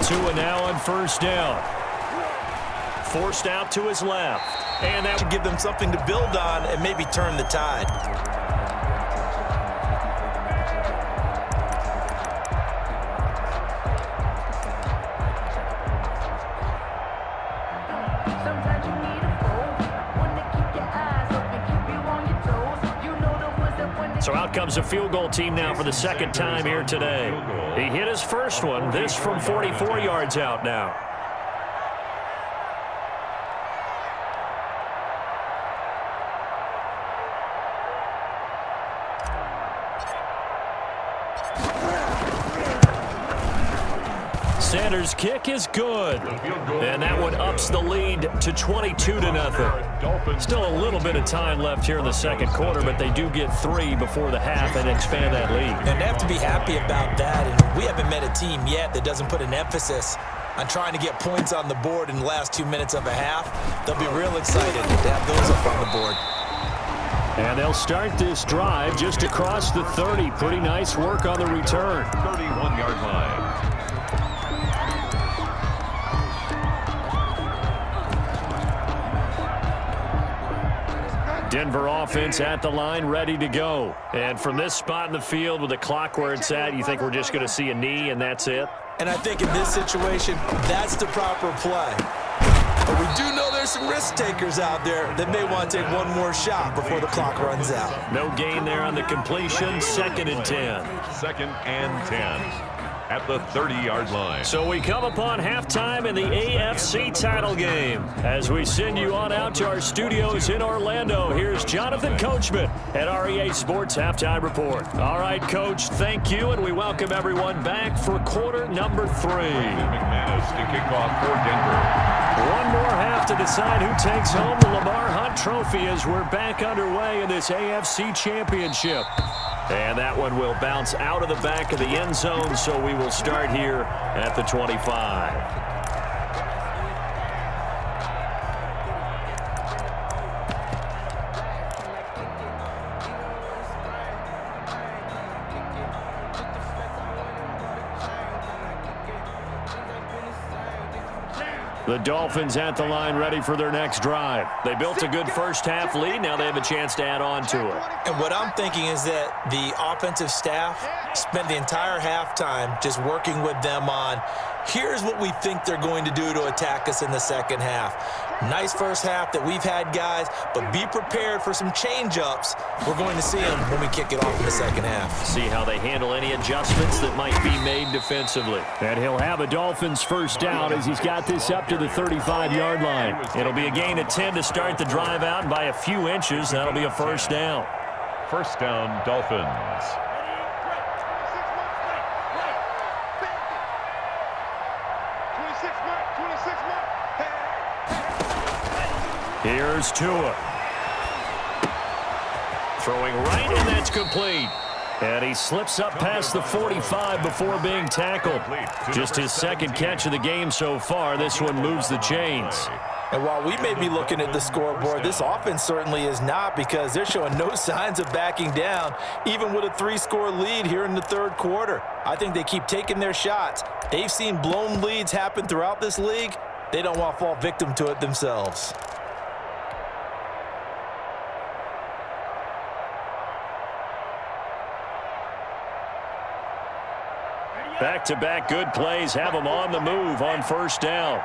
Tua now on first down. Forced out to his left. And that would give them something to build on and maybe turn the tide. So out comes a field goal team now for the second time here today. He hit his first one, this from 44 yards out now. Sanders' kick is good. And that one ups the lead to 22-0. Still a little bit of time left here in the second quarter, but they do get 3 before the half and expand that lead. And they have to be happy about that. And we haven't met a team yet that doesn't put an emphasis on trying to get points on the board in the last 2 minutes of a half. They'll be real excited to have those up on the board. And they'll start this drive just across the 30. Pretty nice work on the return. 31-yard line. Denver offense at the line, ready to go. And from this spot in the field with the clock where it's at, you think we're just going to see a knee and that's it? And I think in this situation, that's the proper play. But we do know there's some risk takers out there that may want to take one more shot before the clock runs out. No gain there on the completion. 2nd and 10. 2nd and 10. At the 30-yard line. So we come upon halftime in the AFC title game. As we send you on out to our studios in Orlando, here's Jonathan Coachman at REA Sports Halftime Report. All right, Coach, thank you, and we welcome everyone back for quarter number 3. McManus to kick off for Denver. One more half to decide who takes home the Lamar Hunt Trophy as we're back underway in this AFC Championship. And that one will bounce out of the back of the end zone, so we will start here at the 25. The Dolphins at the line ready for their next drive. They built a good first half lead. Now they have a chance to add on to it. And what I'm thinking is that the offensive staff spent the entire halftime just working with them on, here's what we think they're going to do to attack us in the second half. Nice first half that we've had, guys, but be prepared for some change-ups. We're going to see them when we kick it off in the second half. See how they handle any adjustments that might be made defensively. And he'll have a Dolphins first down as he's got this up to the 35-yard line. It'll be a gain of 10 to start the drive out, and by a few inches, that'll be a first down. First down, Dolphins. Here's Tua. Throwing right, and that's complete. And he slips up past the 45 before being tackled. Just his second catch of the game so far. This one moves the chains. And while we may be looking at the scoreboard, this offense certainly is not, because they're showing no signs of backing down, even with a 3-score lead here in the third quarter. I think they keep taking their shots. They've seen blown leads happen throughout this league. They don't want to fall victim to it themselves. Back-to-back good plays have them on the move on first down.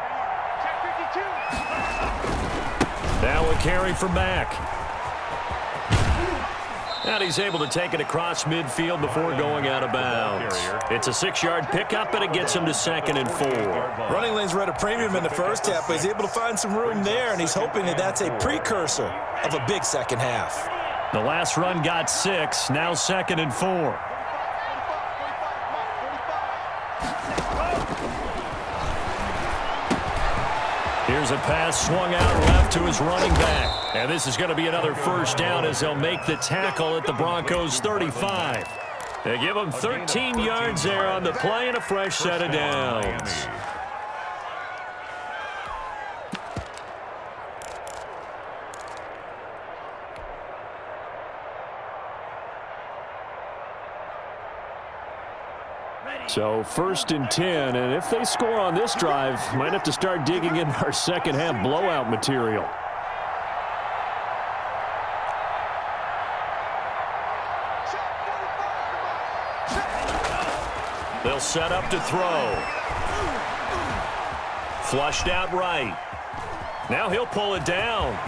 Now a carry from Mack. And he's able to take it across midfield before going out of bounds. It's a 6-yard pickup, and it gets him to 2nd and 4. Running lanes were at a premium in the first half, but he's able to find some room there, and he's hoping that that's a precursor of a big second half. The last run got 6, now 2nd and 4. Here's a pass swung out left to his running back. And this is going to be another first down as they'll make the tackle at the Broncos' 35. They give them 13 yards there on the play and a fresh set of downs. So 1st and 10, and if they score on this drive, might have to start digging in our second half blowout material. They'll set up to throw. Flushed out right. Now he'll pull it down.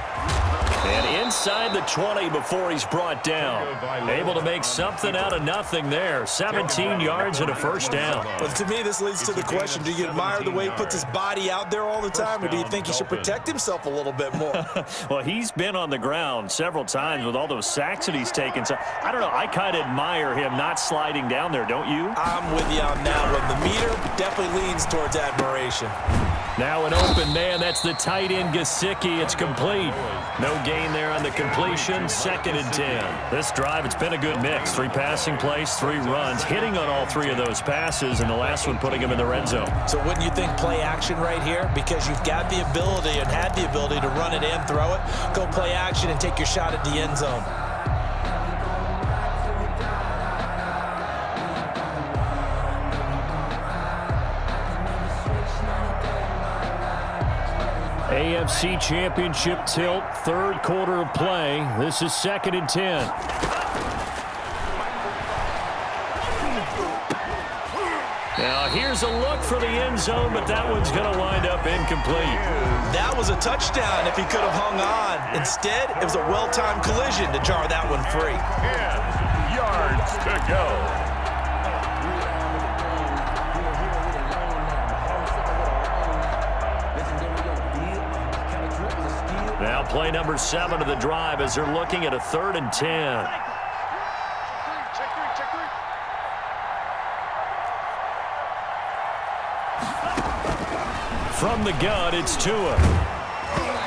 And inside the 20 before he's brought down. Able to make something out of nothing there. 17 yards and a first down. Well, to me, this leads to the question, do you admire the way he puts his body out there all the time, or do you think he should protect himself a little bit more? Well, he's been on the ground several times with all those sacks that he's taken. So, I don't know, I kind of admire him not sliding down there, don't you? I'm with you on that one. The meter definitely leans towards admiration. Now an open man. That's the tight end, Gesicki. It's complete. No gain there on the completion. 2nd and 10. This drive, it's been a good mix. 3 passing plays, 3 runs, hitting on all 3 of those passes, and the last one putting him in the red zone. So wouldn't you think play action right here? Because you've got the ability and had the ability to run it and throw it. Go play action and take your shot at the end zone. AFC Championship tilt, 3rd quarter of play. This is 2nd and 10. Now here's a look for the end zone, but that one's going to wind up incomplete. That was a touchdown if he could have hung on. Instead, it was a well-timed collision to jar that one free. 10 yards to go. Now play number 7 of the drive as they're looking at a 3rd and 10. From the gun, it's Tua.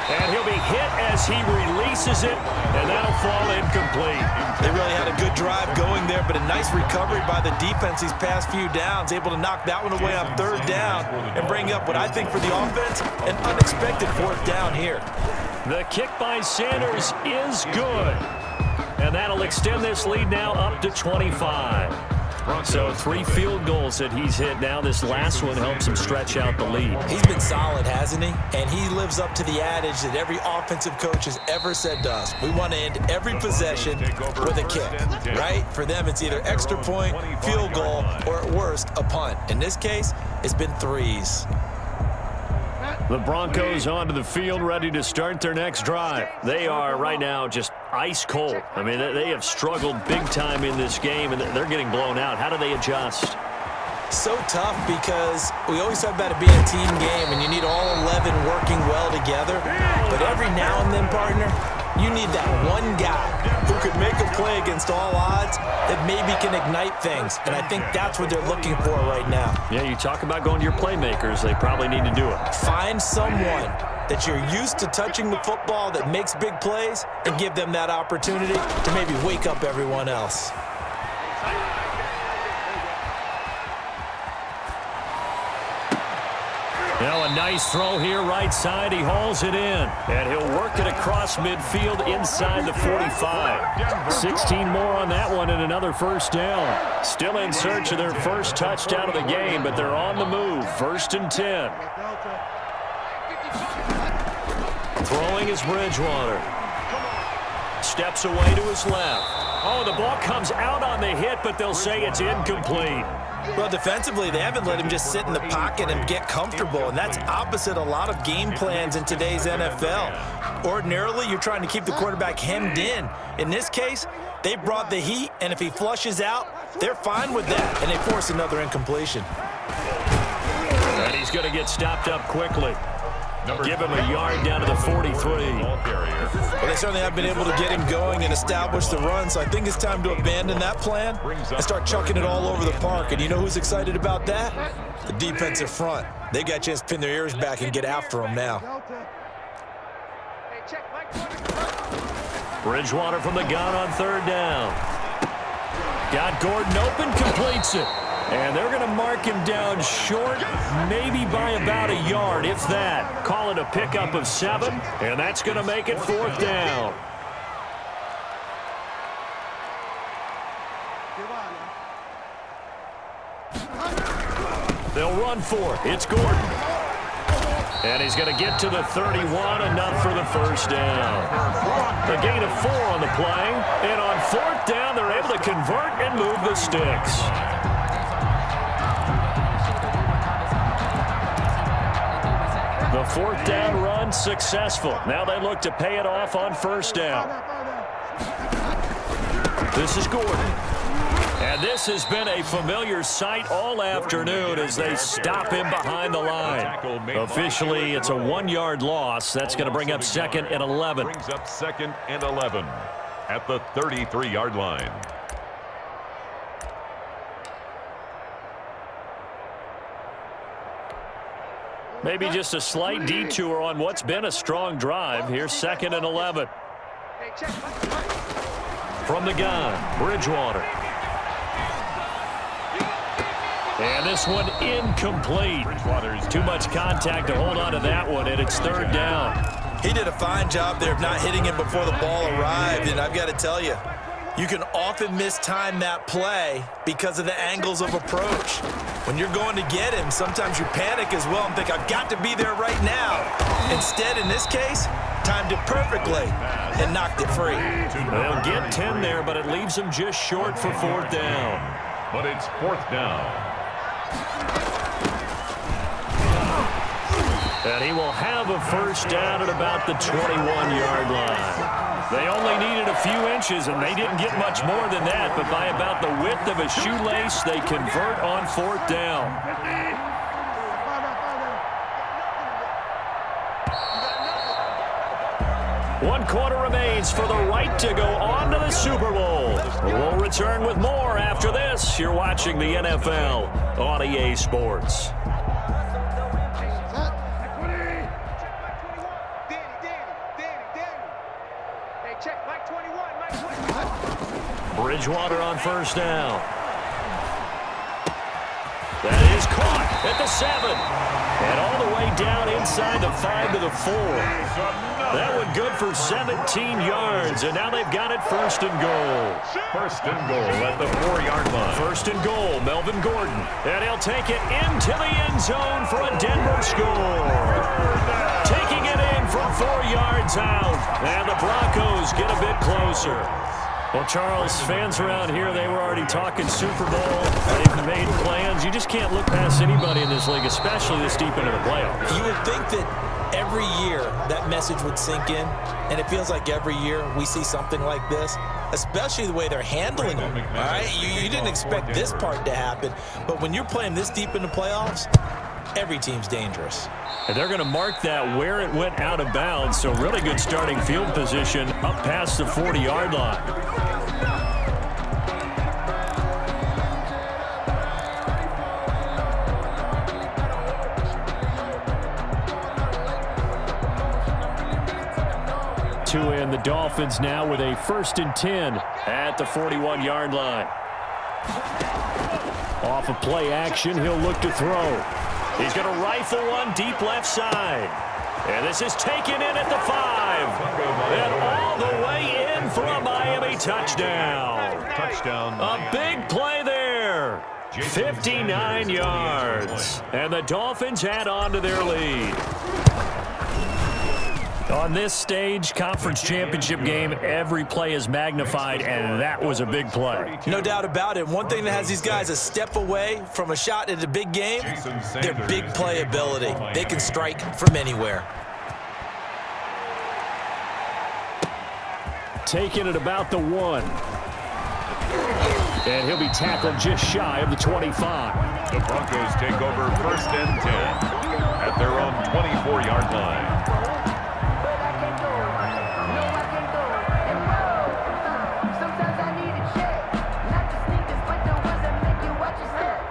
And he'll be hit as he releases it, and that'll fall incomplete. They really had a good drive going there, but a nice recovery by the defense these past few downs, able to knock that one away on 3rd down and bring up what I think for the offense, an unexpected 4th down here. The kick by Sanders is good. And that'll extend this lead now up to 25. So 3 field goals that he's hit now. This last one helps him stretch out the lead. He's been solid, hasn't he? And he lives up to the adage that every offensive coach has ever said to us. We want to end every possession with a kick, right? For them, it's either extra point, field goal, or at worst, a punt. In this case, it's been 3s. The Broncos onto the field, ready to start their next drive. They are right now just ice cold. I mean, they have struggled big time in this game, and they're getting blown out. How do they adjust? So tough because we always talk about it being a team game, and you need all 11 working well together. But every now and then, partner, you need that one guy who could make a play against all odds that maybe can ignite things. And I think that's what they're looking for right now. Yeah, you talk about going to your playmakers. They probably need to do it. Find someone that you're used to touching the football that makes big plays and give them that opportunity to maybe wake up everyone else. Now a nice throw here right side. He hauls it in. And he'll work it across midfield inside the 45. 16 more on that one and another first down. Still in search of their first touchdown of the game, but they're on the move. 1st and 10. Throwing is Bridgewater. Steps away to his left. Oh, the ball comes out on the hit, but they'll say it's incomplete. Well, defensively, they haven't let him just sit in the pocket and get comfortable, and that's opposite a lot of game plans in today's NFL. Ordinarily, you're trying to keep the quarterback hemmed in. In this case, they brought the heat, and if he flushes out, they're fine with that, and they force another incompletion. And he's going to get stopped up quickly. Give him a yard down to the 43. Well, they certainly have been able to get him going and establish the run, so I think it's time to abandon that plan and start chucking it all over the park. And you know who's excited about that? The defensive front. They got a chance to pin their ears back and get after him now. Bridgewater from the gun on 3rd down. Got Gordon open, completes it. And they're going to mark him down short, maybe by about a yard, if that. Call it a pickup of 7, and that's going to make it 4th down. They'll run for it. It's Gordon. And he's going to get to the 31, enough for the first down. A gain of 4 on the play. And on 4th down, they're able to convert and move the sticks. The 4th down run successful. Now they look to pay it off on 1st down. This is Gordon. And this has been a familiar sight all afternoon as they stop him behind the line. Officially, it's a 1-yard loss. That's going to bring up 2nd and 11. Brings up 2nd and 11 at the 33-yard line. Maybe just a slight detour on what's been a strong drive. Here's 2nd and 11. From the gun, Bridgewater. And this one incomplete. Too much contact to hold on to that one, and it's 3rd down. He did a fine job there of not hitting him before the ball arrived, and I've got to tell you, you can often mistime that play because of the angles of approach. When you're going to get him, sometimes you panic as well and think, I've got to be there right now. Instead, in this case, timed it perfectly and knocked it free. They'll get 10 there, but it leaves them just short for 4th down. But it's 4th down. And he will have a 1st down at about the 21-yard line. They only needed a few inches, and they didn't get much more than that, but by about the width of a shoelace, they convert on 4th down. One quarter remains for the right to go on to the Super Bowl. We'll return with more after this. You're watching the NFL on EA Sports. Bridgewater on 1st down. That is caught at the 7. And all the way down inside the 5 to the 4. That one good for 17 yards, and now they've got it 1st and goal. 1st and goal at the 4-yard line. 1st and goal, Melvin Gordon. And he'll take it into the end zone for a Denver score. Taking it in from 4 yards out, and the Broncos get a bit closer. Well, Charles, fans around here, they were already talking Super Bowl. They've made plans. You just can't look past anybody in this league, especially this deep into the playoffs. You would think that every year that message would sink in, and it feels like every year we see something like this, especially the way they're handling them. All right, you didn't expect this part to happen, but when you're playing this deep in the playoffs, every team's dangerous. And they're going to mark that where it went out of bounds, so really good starting field position up past the 40-yard line. Two in, the Dolphins now with a 1st and 10 at the 41-yard line. Off of play action, he'll look to throw. He's going to rifle one deep left side. And this is taken in at the 5. And all the way in for a Miami touchdown. A big play there. 59 yards. And the Dolphins add on to their lead. On this stage, conference championship game, every play is magnified, and that was a big play. No doubt about it. One thing that has these guys a step away from a shot at a big game, their big play ability. They can strike from anywhere. Taking it about the 1. And he'll be tackled just shy of the 25. The Broncos take over 1st and 10 at their own 24-yard line.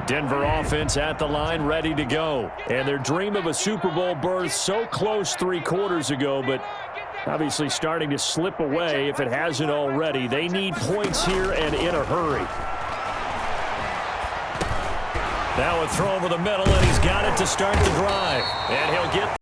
Denver offense at the line, ready to go. And their dream of a Super Bowl berth so close 3 quarters ago, but obviously starting to slip away if it hasn't already. They need points here and in a hurry. Now a throw over the middle, and he's got it to start the drive. And he'll get